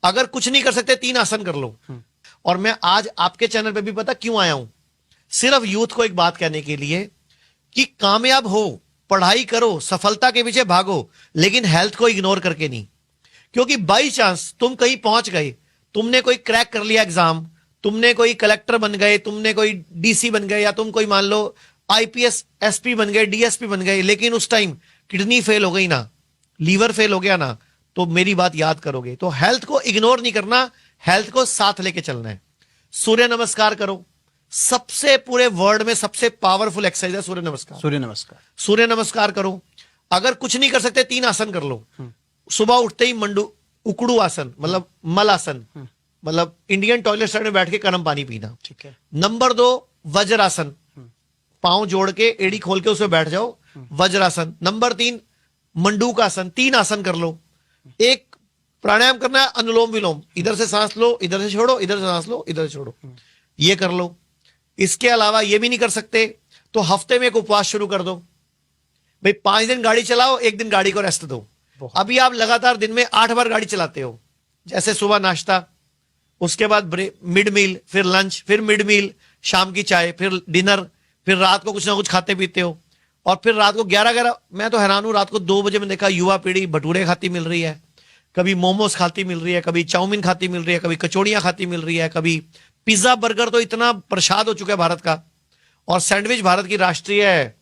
अगर कुछ नहीं कर सकते 3 आसन कर लो। और मैं आज आपके चैनल पे भी पता क्यों आया हूं, सिर्फ यूथ को एक बात कहने के लिए कि कामयाब हो, पढ़ाई करो, सफलता के पीछे भागो, लेकिन हेल्थ को इग्नोर करके नहीं। क्योंकि बाई चांस तुम कहीं पहुंच गए, तुमने कोई क्रैक कर लिया एग्जाम, तुमने कोई कलेक्टर बन गए, तुमने कोई डीसी बन गए, या तुम कोई मान लो आईपीएस एसपी बन गए, डीएसपी बन गए, लेकिन उस टाइम किडनी फेल हो गई ना, लीवर फेल हो गया ना, तो मेरी बात याद करोगे। तो हेल्थ को इग्नोर नहीं करना, हेल्थ को साथ लेके चलना है। सूर्य नमस्कार करो, सबसे पूरे वर्ल्ड में सबसे पावरफुल एक्सरसाइज है सूर्य नमस्कार। सूर्य नमस्कार, सूर्य नमस्कार करो। अगर कुछ नहीं कर सकते 3 आसन कर लो। सुबह उठते ही उकड़ू आसन, मतलब मल आसन, मतलब इंडियन टॉयलेट साइड में बैठ के गर्म पानी पीना। ठीक है। नंबर 2 वज्रासन, पांव जोड़ के एड़ी खोल के उसमें बैठ जाओ, वज्रासन। नंबर 3 मंडूक आसन, 3 आसन कर लो। एक प्राणायाम करना है, अनुलोम विलोम, इधर से सांस लो, इधर से छोड़ो, इधर से सांस लो, इधर से छोड़ो, ये कर लो। इसके अलावा ये भी नहीं कर सकते तो हफ्ते में एक उपवास शुरू कर दो भाई। 5 दिन गाड़ी चलाओ, 1 दिन गाड़ी को रेस्ट दो। अभी आप लगातार दिन में 8 बार गाड़ी चलाते हो, जैसे सुबह नाश्ता, उसके बाद मिड मील, फिर लंच, फिर मिड मील, शाम की चाय, फिर डिनर, फिर रात को कुछ ना कुछ खाते पीते हो, और फिर रात को 11 मैं तो हैरान हूं, रात को 2 बजे में देखा युवा पीढ़ी भटूरे खाती मिल रही है, कभी मोमोज खाती मिल रही है, कभी चाउमीन खाती मिल रही है, कभी कचौड़ियां खाती मिल रही है, कभी पिज्जा बर्गर। तो इतना प्रसाद हो चुका है भारत का, और सैंडविच भारत की राष्ट्रीय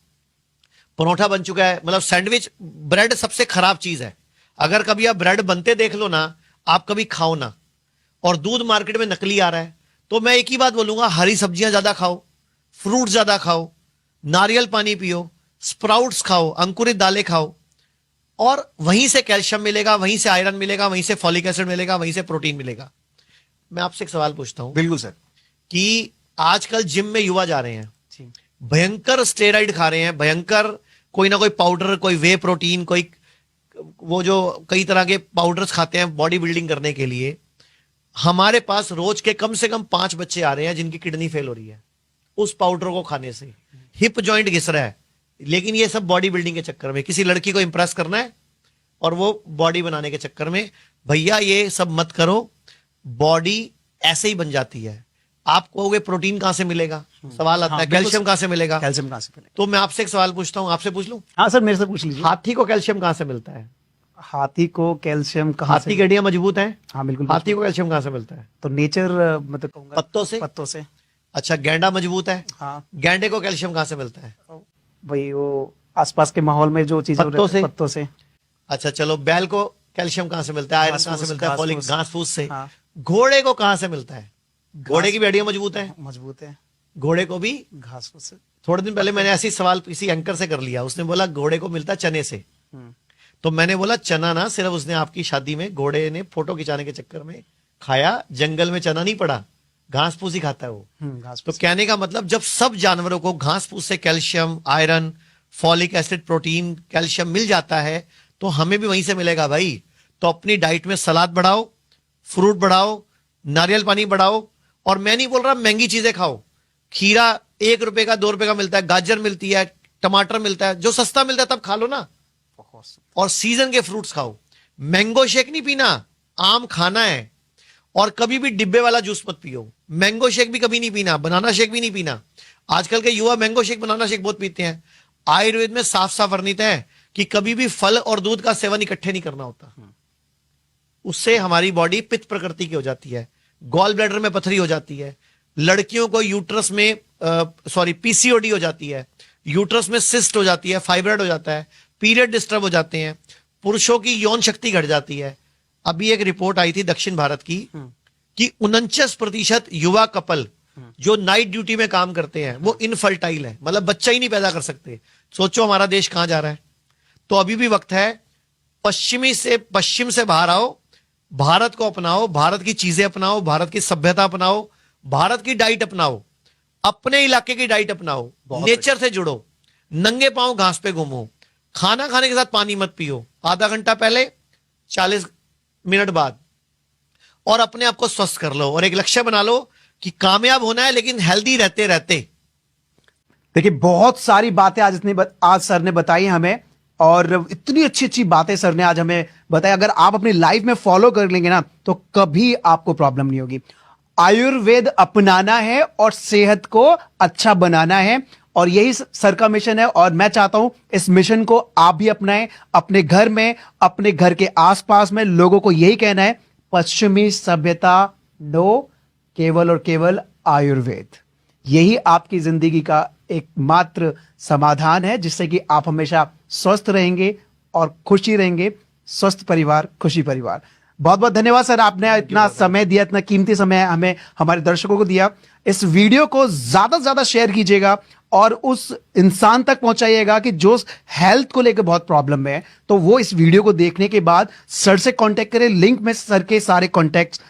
परोठा बन चुका है। मतलब सैंडविच, ब्रेड सबसे खराब चीज है। अगर कभी आप ब्रेड बनते देख लो ना, आप कभी खाओ ना। और दूध मार्केट में नकली आ रहा है, तो मैं एक ही बात बोलूंगा, हरी सब्जियां ज्यादा खाओ, फ्रूट ज्यादा खाओ, नारियल पानी पियो, स्प्राउट्स खाओ, अंकुरित दालें खाओ, और वहीं से कैल्शियम मिलेगा, वहीं से आयरन मिलेगा, वहीं से फॉलिक एसिड मिलेगा, वहीं से प्रोटीन मिलेगा। मैं आपसे एक सवाल पूछता हूं। बिल्कुल सर। कि आजकल जिम में युवा जा रहे हैं, भयंकर स्टेरॉइड खा रहे हैं, भयंकर कोई ना कोई पाउडर, कोई वे प्रोटीन, कोई वो जो कई तरह के पाउडर्स खाते हैं बॉडी बिल्डिंग करने के लिए। हमारे पास रोज के कम से कम 5 बच्चे आ रहे हैं जिनकी किडनी फेल हो रही है उस पाउडर को खाने से। हिप जॉइंट घिस रहा है, लेकिन ये सब बॉडी बिल्डिंग के चक्कर में, किसी लड़की को इंप्रेस करना है और वो बॉडी बनाने के चक्कर में। भैया ये सब मत करो, बॉडी ऐसे ही बन जाती है। आप कहोगे प्रोटीन कहां से मिलेगा, सवाल आता है, कैल्शियम कहां से मिलेगा, कैल्शियम कहां से मिलेगा? तो मैं आपसे एक सवाल पूछता हूं, आपसे पूछ लूं? हाँ सर, मेरे से पूछ लीजिए। हाथी को कैल्शियम कहां से मिलता है? हाथी को कैल्शियम कहां हाथी की हड्डियां मजबूत हैं? हाँ बिल्कुल। हाथी को कैल्शियम कहां से मिलता है? तो नेचर, मतलब कहूंगा पत्तों से। पत्तों से। अच्छा, गैंडा मजबूत है? हाँ। गैंडे को कैल्शियम कहां से मिलता है? भाई वो आसपास के माहौल में जो चीजें पत्तों से। पत्तों से। अच्छा चलो, बैल को कैल्शियम कहां से मिलता है, आयरन कहां से घास-फूस, मिलता है, फॉलिक, घास-फूस। घास फूस से। हाँ। घोड़े को कहां से मिलता है? घोड़े की भी हड्डियां मजबूत है? मजबूत है। घोड़े को भी घास फूस से। थोड़े दिन पहले मैंने ऐसी सवाल किसी एंकर से कर लिया, उसने बोला घोड़े को मिलता चने से। तो मैंने बोला चना ना, सिर्फ उसने आपकी शादी में घोड़े ने फोटो खिंचाने के चक्कर में खाया, जंगल में चना नहीं पड़ा, घास फूस ही खाता है वो। घास तो कहने का मतलब, जब सब जानवरों को घास फूस से calcium, iron, folic acid, protein, calcium मिल जाता है, तो हमें भी वहीं से मिलेगा भाई। तो अपनी डाइट में सलाद बढ़ाओ, फ्रूट बढ़ाओ, नारियल पानी बढ़ाओ, और मैं नहीं बोल रहा महंगी चीजें खाओ। खीरा 1 रुपए का, 2 रुपए का मिलता है, गाजर मिलती है, टमाटर मिलता है, जो सस्ता मिलता है तब खा लो ना। और सीजन के फ्रूट्स खाओ। मैंगो शेक नहीं पीना, आम खाना है। और कभी भी डिब्बे वाला जूस मत पियो, मैंगो शेक भी कभी नहीं पीना, बनाना शेक भी नहीं पीना। आजकल के युवा मैंगो शेक, बनाना शेक बहुत पीते हैं। आयुर्वेद में साफ साफ वर्णित है कि कभी भी फल और दूध का सेवन इकट्ठे नहीं करना होता। उससे हमारी बॉडी पित्त प्रकृति की हो जाती है, गॉल ब्लैडर में पथरी हो जाती है, लड़कियों को यूट्रस में पीसीओडी हो जाती है, यूट्रस में सिस्ट हो जाती है, फाइब्रॉइड हो जाता है, पीरियड डिस्टर्ब हो जाते हैं, पुरुषों की यौन शक्ति घट जाती है। अभी एक रिपोर्ट आई थी दक्षिण भारत की कि 49% युवा कपल जो नाइट ड्यूटी में काम करते हैं वो इनफर्टाइल है, मतलब बच्चा ही नहीं पैदा कर सकते। सोचो हमारा देश कहां जा रहा है। तो अभी भी वक्त है, पश्चिम से बाहर आओ, भारत को अपनाओ, भारत की चीजें अपनाओ, भारत की सभ्यता अपनाओ, भारत की डाइट अपनाओ, अपने इलाके की डाइट अपनाओ, नेचर से जुड़ो, नंगे पांव घास पे घूमो, खाना खाने के साथ पानी मत पियो, आधा घंटा पहले, 40 मिनट बाद, और अपने आप को स्वस्थ कर लो। और एक लक्ष्य बना लो कि कामयाब होना है, लेकिन हेल्दी रहते रहते। देखिए बहुत सारी बातें आज सर ने बताई हमें और इतनी अच्छी अच्छी बातें सर ने आज हमें बताया। अगर आप अपनी लाइफ में फॉलो कर लेंगे ना तो कभी आपको प्रॉब्लम नहीं होगी। आयुर्वेद अपनाना है और सेहत को अच्छा बनाना है, और यही सर का मिशन है। और मैं चाहता हूं इस मिशन को आप भी अपनाएं अपने घर में, अपने घर के आसपास में। लोगों को यही कहना है, पश्चिमी सभ्यता नो, केवल और केवल आयुर्वेद। यही आपकी जिंदगी का एकमात्र समाधान है, जिससे कि आप हमेशा स्वस्थ रहेंगे और खुशी रहेंगे। स्वस्थ परिवार, खुशी परिवार। बहुत बहुत धन्यवाद सर, आपने इतना समय दिया, इतना कीमती समय हमें, हमारे दर्शकों को दिया। इस वीडियो को ज्यादा से ज्यादा शेयर कीजिएगा और उस इंसान तक पहुंचाइएगा कि जो हेल्थ को लेकर बहुत प्रॉब्लम में है, तो वो इस वीडियो को देखने के बाद सर से कांटेक्ट करें। लिंक में सर के सारे कॉन्टेक्ट